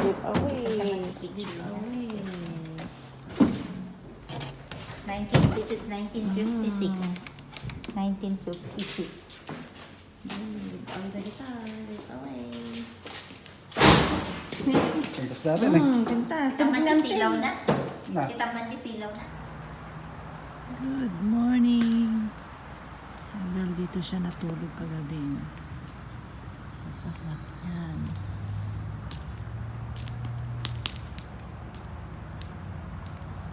Slip away. Slip away. This is 1956. 1956. Slip away. Pintas natin eh. Pintas. Taman ni Tingnan silaw na. Na. Taman ni silaw na. Good morning. Sandal dito siya natulog kagabi. Sa sasakyan.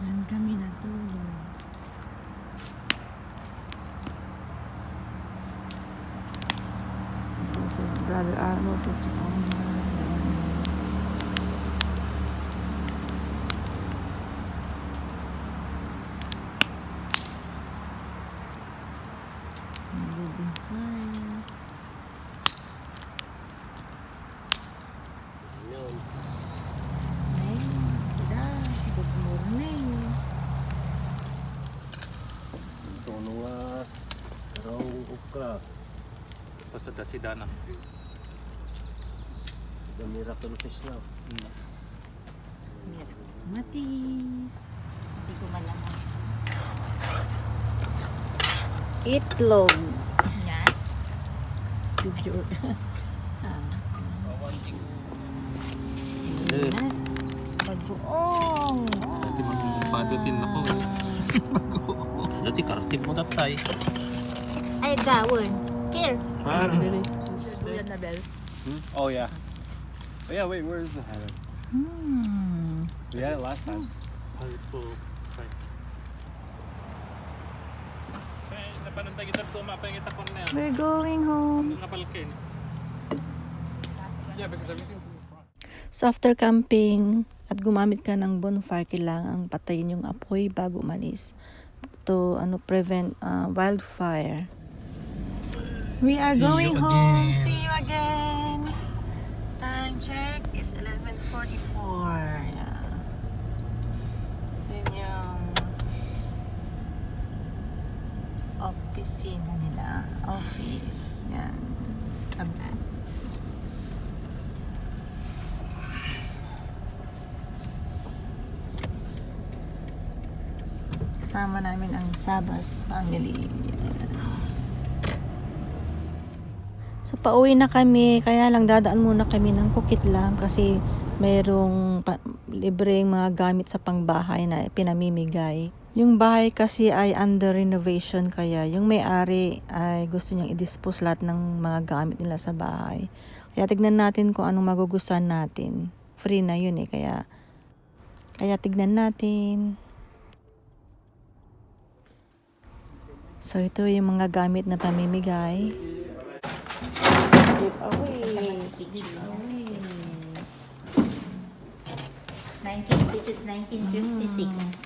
Diyan kami natulog. This is Brother Arnold, Sister Palma. Building fire. Ay, sila. Good morning. Ito nga, karong ukra, Pasada si Dana. the miracle fish na. Matis. Hindi ko malaman. Itlog. Yan. Video. Yes. Pagbuong. Dati magpadutin ako. Dati kartip mo tatay. Ay, gawin. Here. Ah, really? Yan na, Bel. Oh yeah. Oh yeah, wait, where is the header? We had it last time. Ay po. Napanantay kita ito, mapangita ko na yan. We're going home. Napalkin. Yeah, because everything's in the front. So after camping at gumamit ka ng bonfire, kailangan patayin yung apoy bago umalis to prevent wildfire. We are See you going home. again. See you again. Time check. It's 11:44. Yeah. Yun yung opisina nila. Office. Yan. Kasama namin ang Sabas family. So pauwi na kami, kaya lang dadaan muna kami ng Kukitlam kasi mayroong libreng mga gamit sa pangbahay na pinamimigay. Yung bahay kasi ay under renovation, kaya yung may-ari ay gusto niyang i-dispose lahat ng mga gamit nila sa bahay. Kaya tignan natin kung anong magugustuhan natin. Free na yun eh, kaya tignan natin. So ito yung mga gamit na pamimigay. Slip away. Slip away. This is 1956.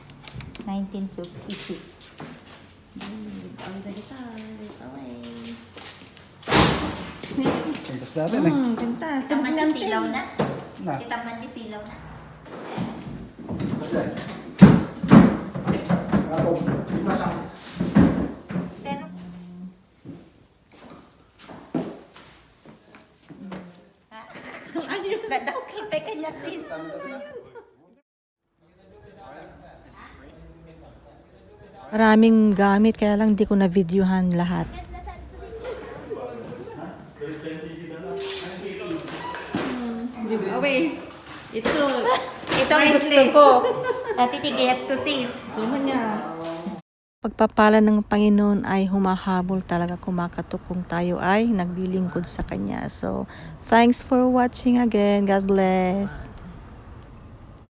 1956. Slip away. Pintas natin eh. Pintas. Taman ni silaw na. Na. Taman ni silaw na. Pero, ayun. Nadakripe ka niya, sis. Maraming gamit, kaya lang di ko na videohan lahat. Away. Ito ang gusto ko. Natitigihat ko, sis. Pagpapala ng Panginoon ay humahabol talaga, kumakatok kung tayo ay naglilingkod sa Kanya. So, thanks for watching again. God bless.